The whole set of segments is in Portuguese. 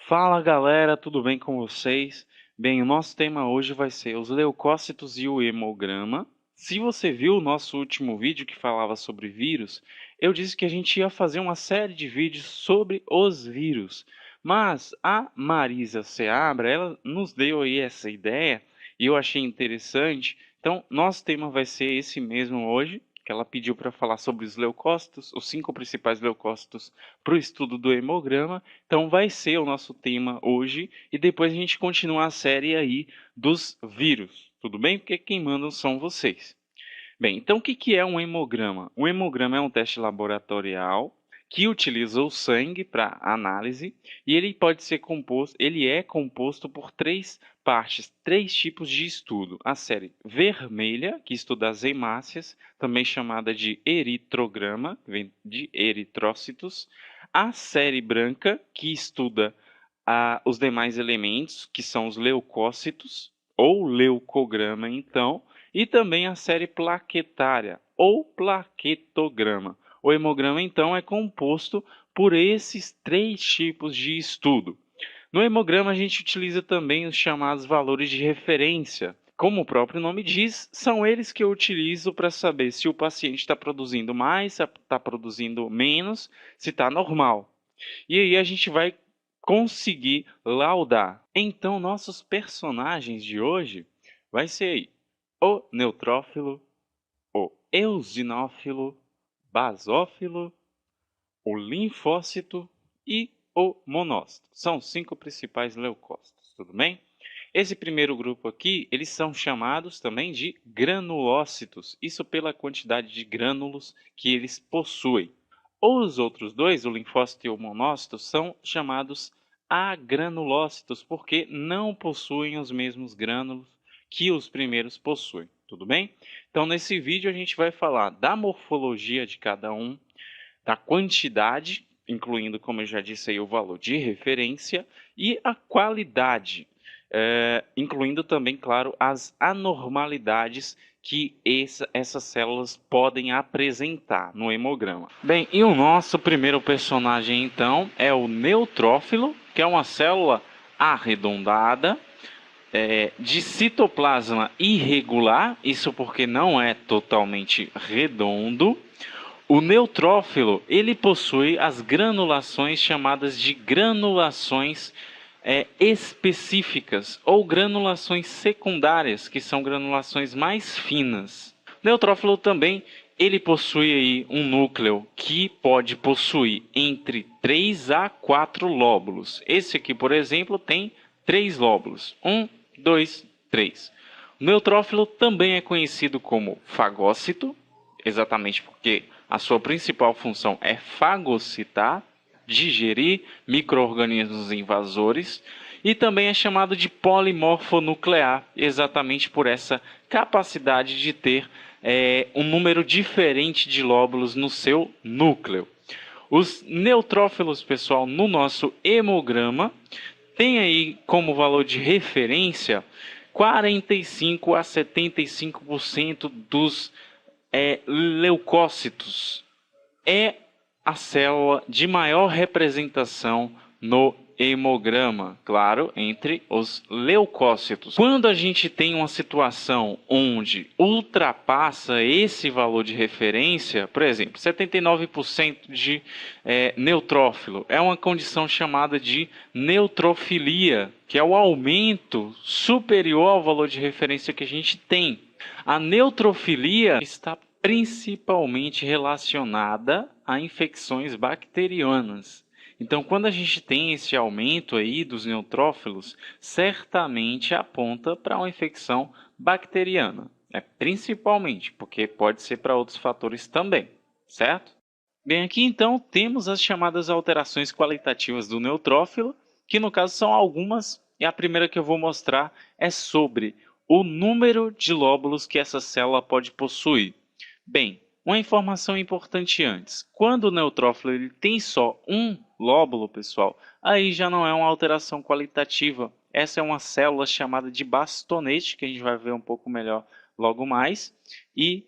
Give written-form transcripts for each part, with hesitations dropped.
Fala galera, tudo bem com vocês? Bem, o nosso tema hoje vai ser os leucócitos e o hemograma. Se você viu o nosso último vídeo que falava sobre vírus, eu disse que a gente ia fazer uma série de vídeos sobre os vírus. Mas a Marisa Seabra, ela nos deu aí essa ideia e eu achei interessante. Então, nosso tema vai ser esse mesmo hoje, que ela pediu para falar sobre os leucócitos, os 5 principais leucócitos para o estudo do hemograma. Então vai ser o nosso tema hoje e depois a gente continua a série aí dos vírus, tudo bem? Porque quem manda são vocês. Bem, então o que é um hemograma? Um hemograma é um teste laboratorial que utiliza o sangue para análise e ele é composto por três partes, três tipos de estudo. A série vermelha, que estuda as hemácias, também chamada de eritrograma, vem de eritrócitos. A série branca, que estuda os demais elementos, que são os leucócitos, ou leucograma, então, e também a série plaquetária, ou plaquetograma. O hemograma, então, é composto por esses três tipos de estudo. No hemograma, a gente utiliza também os chamados valores de referência. Como o próprio nome diz, são eles que eu utilizo para saber se o paciente está produzindo mais, se está produzindo menos, se está normal. E aí a gente vai conseguir laudar. Então, nossos personagens de hoje vai ser aí o neutrófilo, o eosinófilo, basófilo, o linfócito e o monócito. São os 5 principais leucócitos, tudo bem? Esse primeiro grupo aqui, eles são chamados também de granulócitos, isso pela quantidade de grânulos que eles possuem. Os outros dois, o linfócito e o monócito, são chamados agranulócitos, porque não possuem os mesmos grânulos que os primeiros possuem, tudo bem? Então, nesse vídeo a gente vai falar da morfologia de cada um, da quantidade, incluindo, como eu já disse aí, o valor de referência, e a qualidade, incluindo também, claro, as anormalidades que essas células podem apresentar no hemograma. Bem, e o nosso primeiro personagem, então, é o neutrófilo, que é uma célula arredondada, de citoplasma irregular, isso porque não é totalmente redondo. O neutrófilo, ele possui as granulações chamadas de granulações específicas ou granulações secundárias, que são granulações mais finas. O neutrófilo também ele possui aí um núcleo que pode possuir entre 3 a 4 lóbulos. Esse aqui, por exemplo, tem 3 lóbulos. 1, 2, 3. O neutrófilo também é conhecido como fagócito, exatamente porque a sua principal função é fagocitar, digerir micro-organismos invasores, e também é chamado de polimorfonuclear, exatamente por essa capacidade de ter um número diferente de lóbulos no seu núcleo. Os neutrófilos, pessoal, no nosso hemograma, tem aí como valor de referência 45 a 75% dos leucócitos. É a célula de maior representação no hemograma, claro, entre os leucócitos. Quando a gente tem uma situação onde ultrapassa esse valor de referência, por exemplo, 79% de neutrófilo, é uma condição chamada de neutrofilia, que é o aumento superior ao valor de referência que a gente tem. A neutrofilia está principalmente relacionada a infecções bacterianas. Então, quando a gente tem esse aumento aí dos neutrófilos, certamente aponta para uma infecção bacteriana. Principalmente, porque pode ser para outros fatores também, certo? Bem, aqui então temos as chamadas alterações qualitativas do neutrófilo, que no caso são algumas, e a primeira que eu vou mostrar é sobre o número de lóbulos que essa célula pode possuir. Bem, uma informação importante antes. Quando o neutrófilo ele tem só um lóbulo, pessoal, aí já não é uma alteração qualitativa. Essa é uma célula chamada de bastonete, que a gente vai ver um pouco melhor logo mais, e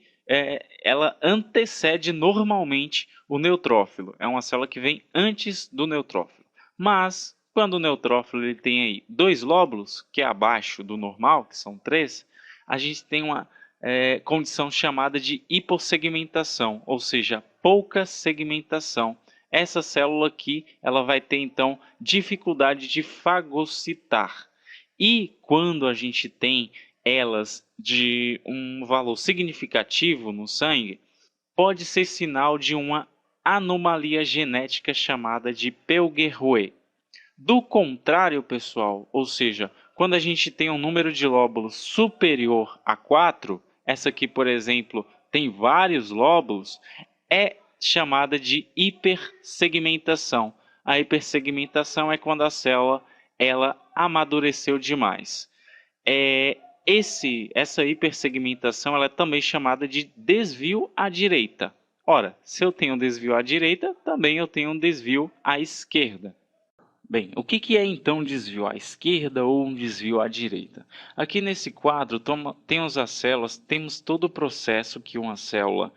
ela antecede normalmente o neutrófilo. É uma célula que vem antes do neutrófilo. Mas Quando o neutrófilo ele tem aí 2 lóbulos, que é abaixo do normal, que são 3, a gente tem uma condição chamada de hipossegmentação, ou seja, pouca segmentação. Essa célula aqui ela vai ter então dificuldade de fagocitar. E quando a gente tem elas de um valor significativo no sangue, pode ser sinal de uma anomalia genética chamada de Peugeot. Do contrário, pessoal, ou seja, quando a gente tem um número de lóbulos superior a 4, essa aqui, por exemplo, tem vários lóbulos, é chamada de hipersegmentação. A hipersegmentação é quando a célula ela amadureceu demais. Essa hipersegmentação ela é também chamada de desvio à direita. Ora, se eu tenho um desvio à direita, também eu tenho um desvio à esquerda. Bem, o que é então um desvio à esquerda ou um desvio à direita? Aqui nesse quadro temos as células, temos todo o processo que uma célula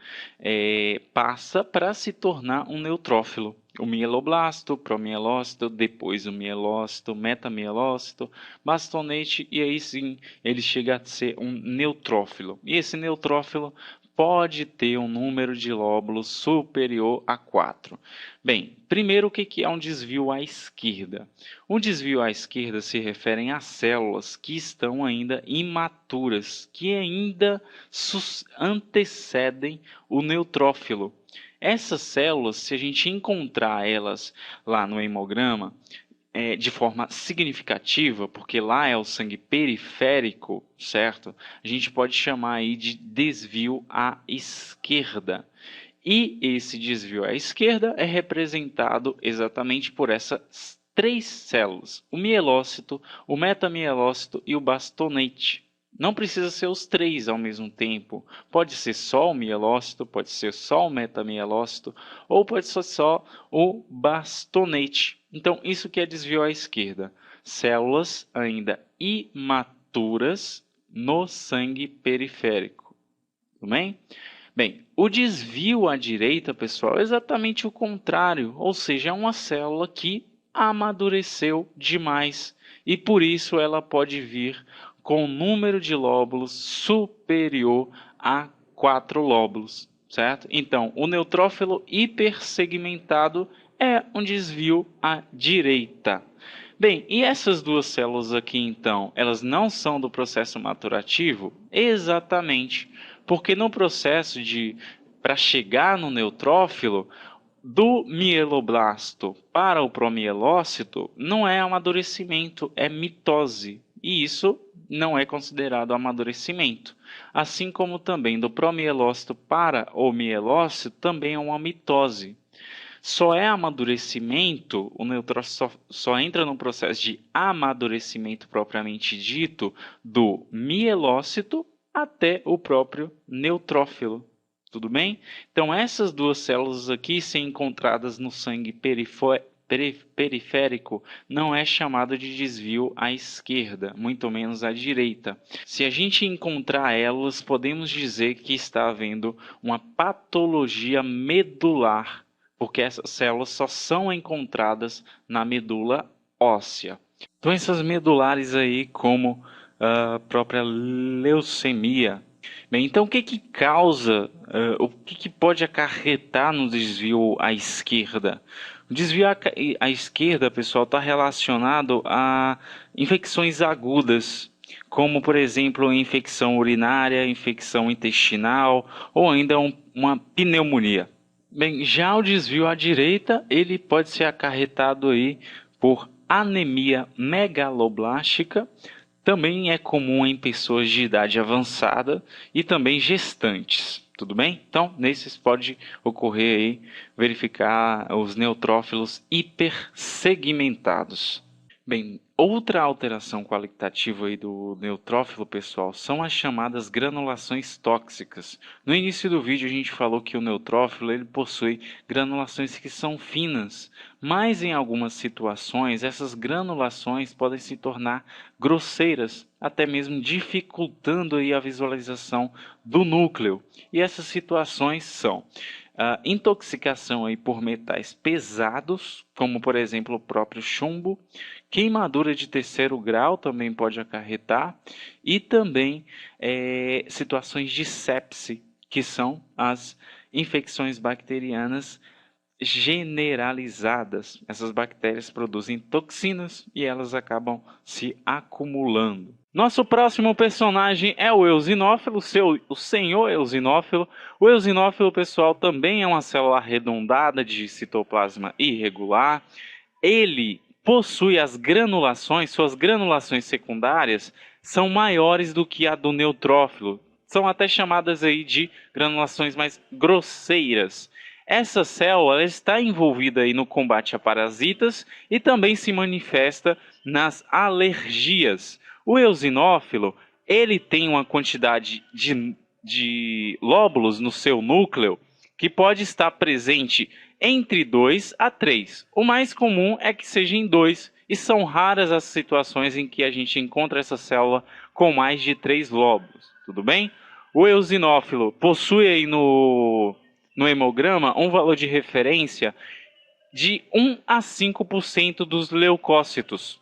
passa para se tornar um neutrófilo. O mieloblasto, o promielócito, depois o mielócito, metamielócito, bastonete e aí sim ele chega a ser um neutrófilo. E esse neutrófilo pode ter um número de lóbulos superior a 4. Bem, primeiro o que é um desvio à esquerda? Um desvio à esquerda se refere a células que estão ainda imaturas, que ainda antecedem o neutrófilo. Essas células, se a gente encontrar elas lá no hemograma, de forma significativa, porque lá é o sangue periférico, certo? A gente pode chamar aí de desvio à esquerda. E esse desvio à esquerda é representado exatamente por essas 3 células, o mielócito, o metamielócito e o bastonete. Não precisa ser os 3 ao mesmo tempo. Pode ser só o mielócito, pode ser só o metamielócito, ou pode ser só o bastonete. Então, isso que é desvio à esquerda. Células ainda imaturas no sangue periférico. Tudo bem? Bem, o desvio à direita, pessoal, é exatamente o contrário. Ou seja, é uma célula que amadureceu demais. E por isso ela pode vir com um número de lóbulos superior a 4 lóbulos, certo? Então, o neutrófilo hipersegmentado é um desvio à direita. Bem, e essas duas células aqui, então, elas não são do processo maturativo? Exatamente, porque no processo para chegar no neutrófilo, do mieloblasto para o promielócito, não é amadurecimento, é mitose. E isso não é considerado amadurecimento. Assim como também do promielócito para o mielócito, também é uma mitose. Só é amadurecimento, o neutrófilo só entra no processo de amadurecimento propriamente dito do mielócito até o próprio neutrófilo. Tudo bem? Então, essas duas células aqui, se encontradas no sangue periférico, não é chamado de desvio à esquerda, muito menos à direita. Se a gente encontrar elas, podemos dizer que está havendo uma patologia medular, porque essas células só são encontradas na medula óssea. Doenças medulares aí, como a própria leucemia. Bem, então o que causa, o que pode acarretar no desvio à esquerda? O desvio à esquerda, pessoal, está relacionado a infecções agudas, como por exemplo infecção urinária, infecção intestinal ou ainda uma pneumonia. Bem, já o desvio à direita, ele pode ser acarretado aí por anemia megaloblástica. Também é comum em pessoas de idade avançada e também gestantes, tudo bem? Então, nesses pode ocorrer aí, verificar os neutrófilos hipersegmentados. Bem, outra alteração qualitativa aí do neutrófilo, pessoal, são as chamadas granulações tóxicas. No início do vídeo a gente falou que o neutrófilo ele possui granulações que são finas, mas em algumas situações essas granulações podem se tornar grosseiras, até mesmo dificultando aí a visualização do núcleo. E essas situações são intoxicação aí por metais pesados, como por exemplo o próprio chumbo, queimadura de terceiro grau também pode acarretar, e também situações de sepse, que são as infecções bacterianas generalizadas. Essas bactérias produzem toxinas e elas acabam se acumulando. Nosso próximo personagem é o eosinófilo, o senhor eosinófilo. O eosinófilo, pessoal, também é uma célula arredondada de citoplasma irregular. Ele possui as granulações, suas granulações secundárias são maiores do que a do neutrófilo. São até chamadas aí de granulações mais grosseiras. Essa célula está envolvida aí no combate a parasitas e também se manifesta nas alergias. O eosinófilo, ele tem uma quantidade de lóbulos no seu núcleo que pode estar presente entre 2 a 3. O mais comum é que seja em 2, e são raras as situações em que a gente encontra essa célula com mais de 3 lóbulos. Tudo bem? O eosinófilo possui aí no hemograma um valor de referência de 1 a 5% dos leucócitos.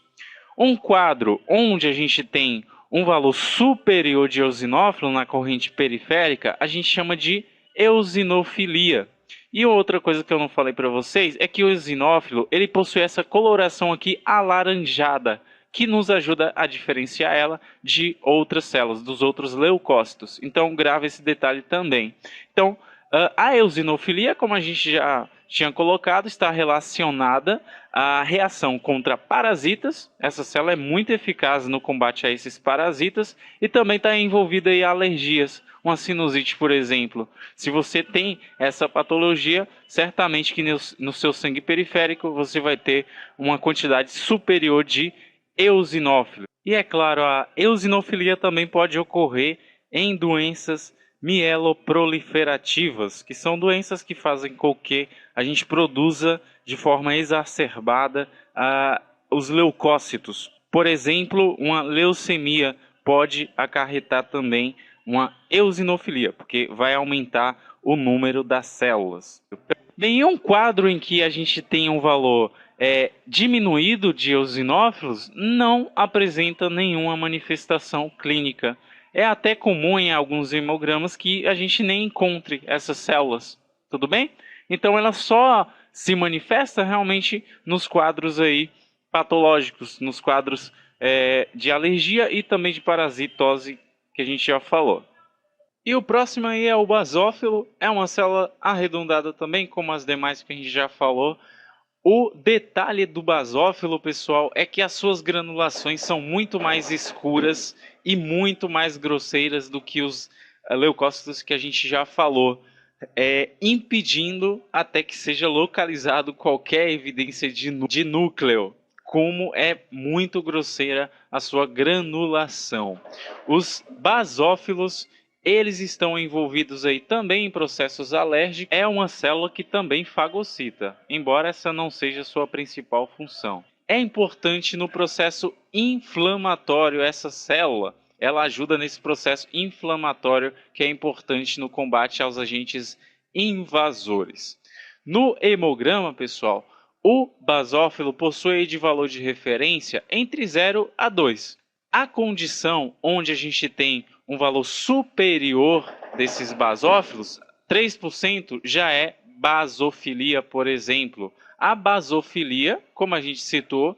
Um quadro onde a gente tem um valor superior de eosinófilo na corrente periférica, a gente chama de eosinofilia. E outra coisa que eu não falei para vocês é que o eosinófilo ele possui essa coloração aqui alaranjada, que nos ajuda a diferenciar ela de outras células, dos outros leucócitos. Então, grave esse detalhe também. Então, a eosinofilia, como a gente já tinha colocado, está relacionada à reação contra parasitas. Essa célula é muito eficaz no combate a esses parasitas e também está envolvida em alergias. Uma sinusite, por exemplo. Se você tem essa patologia, certamente que no seu sangue periférico você vai ter uma quantidade superior de eosinófilo. E é claro, a eosinofilia também pode ocorrer em doenças mieloproliferativas, que são doenças que fazem com que a gente produza de forma exacerbada os leucócitos. Por exemplo, uma leucemia pode acarretar também uma eosinofilia, porque vai aumentar o número das células. Bem, em um quadro em que a gente tem um valor diminuído de eosinófilos, não apresenta nenhuma manifestação clínica. É até comum em alguns hemogramas que a gente nem encontre essas células, tudo bem? Então ela só se manifesta realmente nos quadros aí patológicos, nos quadros de alergia e também de parasitose que a gente já falou. E o próximo aí é o basófilo, é uma célula arredondada também, como as demais que a gente já falou. O detalhe do basófilo, pessoal, é que as suas granulações são muito mais escuras e muito mais grosseiras do que os leucócitos que a gente já falou, impedindo até que seja localizado qualquer evidência de núcleo, como é muito grosseira a sua granulação. Os basófilos, eles estão envolvidos aí também em processos alérgicos. É uma célula que também fagocita, embora essa não seja sua principal função. É importante no processo inflamatório essa célula. Ela ajuda nesse processo inflamatório que é importante no combate aos agentes invasores. No hemograma, pessoal, o basófilo possui de valor de referência entre 0 a 2. A condição onde a gente tem um valor superior desses basófilos, 3%, já é basofilia, por exemplo. A basofilia, como a gente citou,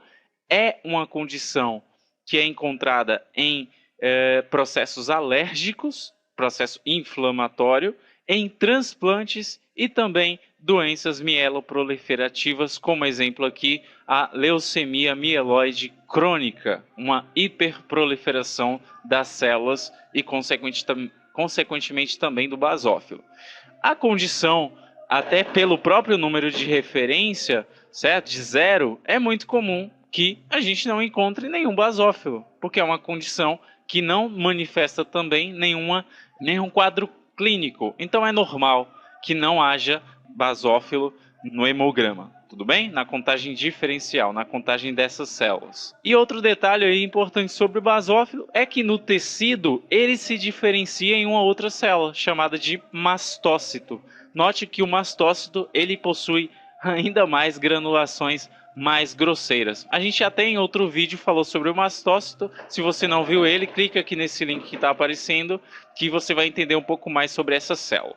é uma condição que é encontrada em processos alérgicos, processo inflamatório, em transplantes e também doenças mieloproliferativas, como exemplo aqui a leucemia mieloide crônica, uma hiperproliferação das células e consequentemente também do basófilo. A condição, até pelo próprio número de referência, certo, de 0, é muito comum que a gente não encontre nenhum basófilo, porque é uma condição que não manifesta também nenhum quadro clínico. Então é normal que não haja basófilo no hemograma. tudo bem? Na contagem diferencial, na contagem dessas células. E outro detalhe aí importante sobre o basófilo é que no tecido ele se diferencia em uma outra célula, chamada de mastócito. Note que o mastócito ele possui ainda mais granulações mais grosseiras. A gente até em outro vídeo falou sobre o mastócito. Se você não viu ele, clica aqui nesse link que está aparecendo, que você vai entender um pouco mais sobre essa célula.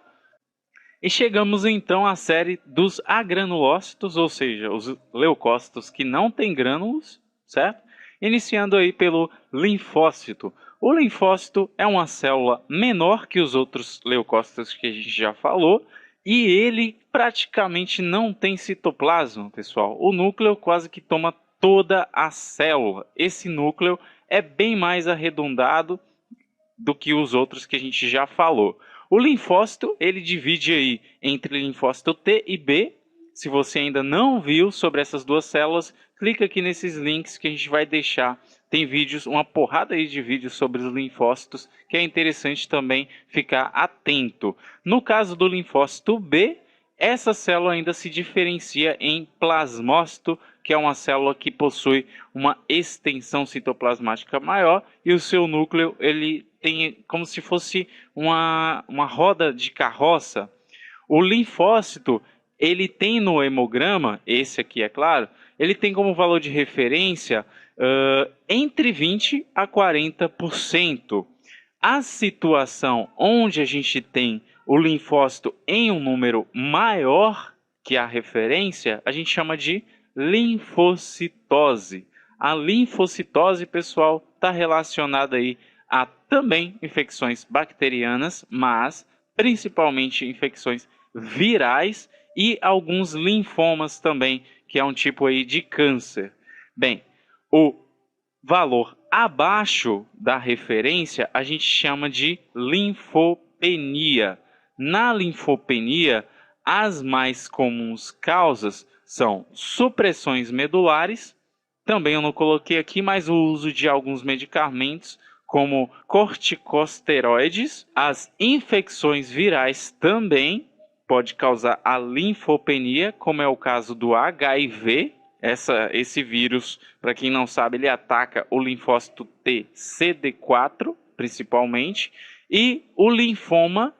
E chegamos então à série dos agranulócitos, ou seja, os leucócitos que não têm grânulos, certo? Iniciando aí pelo linfócito. O linfócito é uma célula menor que os outros leucócitos que a gente já falou, e ele praticamente não tem citoplasma, pessoal. O núcleo quase que toma toda a célula. Esse núcleo é bem mais arredondado do que os outros que a gente já falou. O linfócito, ele divide aí entre linfócito T e B. Se você ainda não viu sobre essas duas células, clica aqui nesses links que a gente vai deixar. Tem vídeos, uma porrada aí de vídeos sobre os linfócitos, que é interessante também ficar atento. No caso do linfócito B, essa célula ainda se diferencia em plasmócito, que é uma célula que possui uma extensão citoplasmática maior, e o seu núcleo ele tem como se fosse uma roda de carroça. O linfócito, ele tem no hemograma, esse aqui é claro, ele tem como valor de referência entre 20% a 40%. A situação onde a gente tem o linfócito em um número maior que a referência, a gente chama de linfocitose. A linfocitose, pessoal, está relacionada aí a também infecções bacterianas, mas principalmente infecções virais e alguns linfomas também, que é um tipo aí de câncer. Bem, o valor abaixo da referência a gente chama de linfopenia. Na linfopenia, as mais comuns causas são supressões medulares, também eu não coloquei aqui, mas o uso de alguns medicamentos como corticosteroides, as infecções virais também pode causar a linfopenia, como é o caso do HIV. Esse vírus, para quem não sabe, ele ataca o linfócito T CD4, principalmente, e o linfoma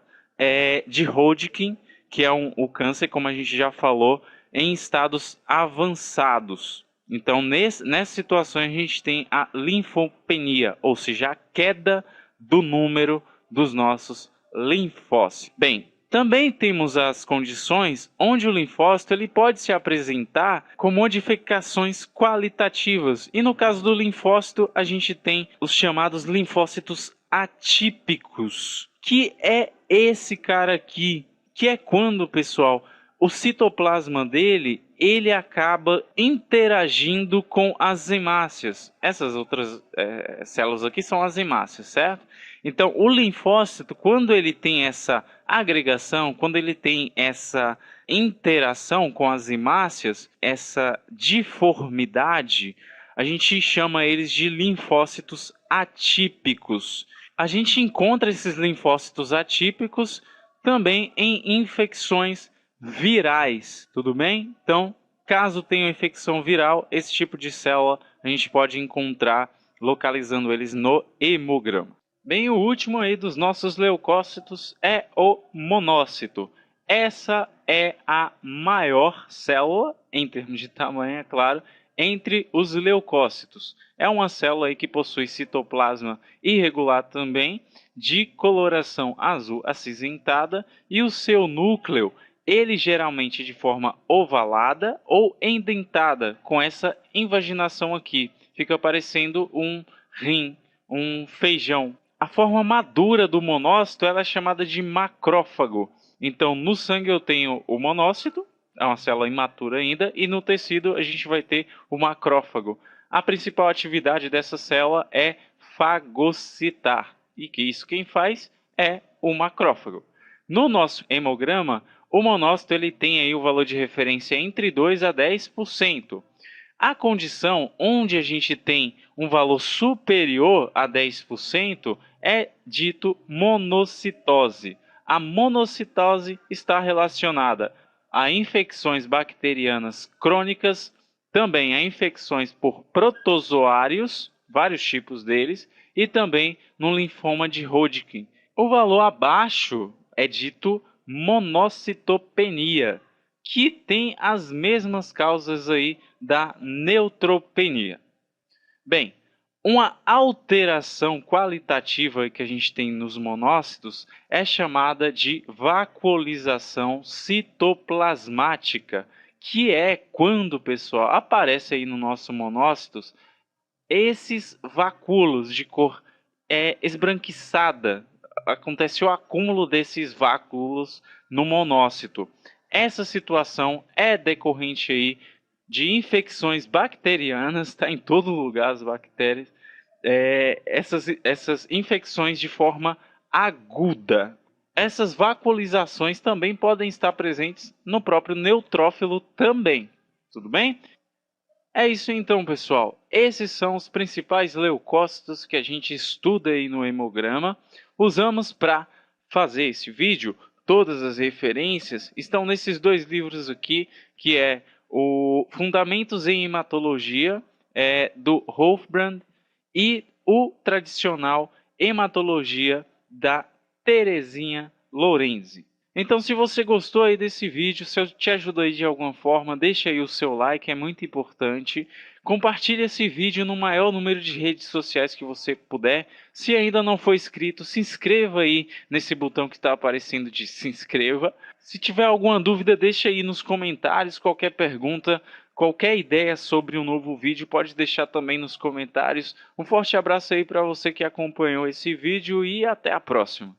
de Hodgkin, que é o câncer, como a gente já falou, em estados avançados. Então, nessas situações, a gente tem a linfopenia, ou seja, a queda do número dos nossos linfócitos. Bem, também temos as condições onde o linfócito ele pode se apresentar com modificações qualitativas. E no caso do linfócito, a gente tem os chamados linfócitos atípicos, que é esse cara aqui, que é quando, pessoal, o citoplasma dele ele acaba interagindo com as hemácias. Essas outras células aqui são as hemácias, certo? Então, o linfócito, quando ele tem essa agregação, quando ele tem essa interação com as hemácias, essa diformidade, a gente chama eles de linfócitos atípicos. A gente encontra esses linfócitos atípicos também em infecções virais, tudo bem? Então, caso tenha infecção viral, esse tipo de célula a gente pode encontrar localizando eles no hemograma. Bem, o último aí dos nossos leucócitos é o monócito. Essa é a maior célula, em termos de tamanho, é claro, entre os leucócitos. É uma célula aí que possui citoplasma irregular também, de coloração azul acinzentada, e o seu núcleo, ele geralmente de forma ovalada ou endentada, com essa invaginação aqui. Fica parecendo um rim, um feijão. A forma madura do monócito ela é chamada de macrófago. Então, no sangue eu tenho o monócito, é uma célula imatura ainda, e no tecido a gente vai ter o macrófago. A principal atividade dessa célula é fagocitar, e que isso quem faz é o macrófago. No nosso hemograma, o monócito ele tem aí o valor de referência entre 2 a 10%. A condição onde a gente tem um valor superior a 10% é dito monocitose. A monocitose está relacionada a infecções bacterianas crônicas, também a infecções por protozoários, vários tipos deles, e também no linfoma de Hodgkin. O valor abaixo é dito monocitopenia, que tem as mesmas causas aí da neutropenia. Bem, uma alteração qualitativa que a gente tem nos monócitos é chamada de vacuolização citoplasmática, que é quando, pessoal, aparece aí no nosso monócitos esses vacúolos de cor esbranquiçada. Acontece o acúmulo desses vacúolos no monócito. Essa situação é decorrente aí de infecções bacterianas, está em todo lugar as bactérias, essas infecções de forma aguda. Essas vacuolizações também podem estar presentes no próprio neutrófilo também, tudo bem? É isso então, pessoal. Esses são os principais leucócitos que a gente estuda aí no hemograma. Usamos para fazer esse vídeo. Todas as referências estão nesses dois livros aqui, que é o Fundamentos em Hematologia, do Hofbrand, e o tradicional Hematologia, da Terezinha Lorenzi. Então, se você gostou aí desse vídeo, se eu te ajudei de alguma forma, deixa aí o seu like, é muito importante. Compartilhe esse vídeo no maior número de redes sociais que você puder. Se ainda não for inscrito, se inscreva aí nesse botão que está aparecendo de se inscreva. Se tiver alguma dúvida, deixa aí nos comentários. Qualquer pergunta, qualquer ideia sobre um novo vídeo, pode deixar também nos comentários. Um forte abraço aí para você que acompanhou esse vídeo e até a próxima.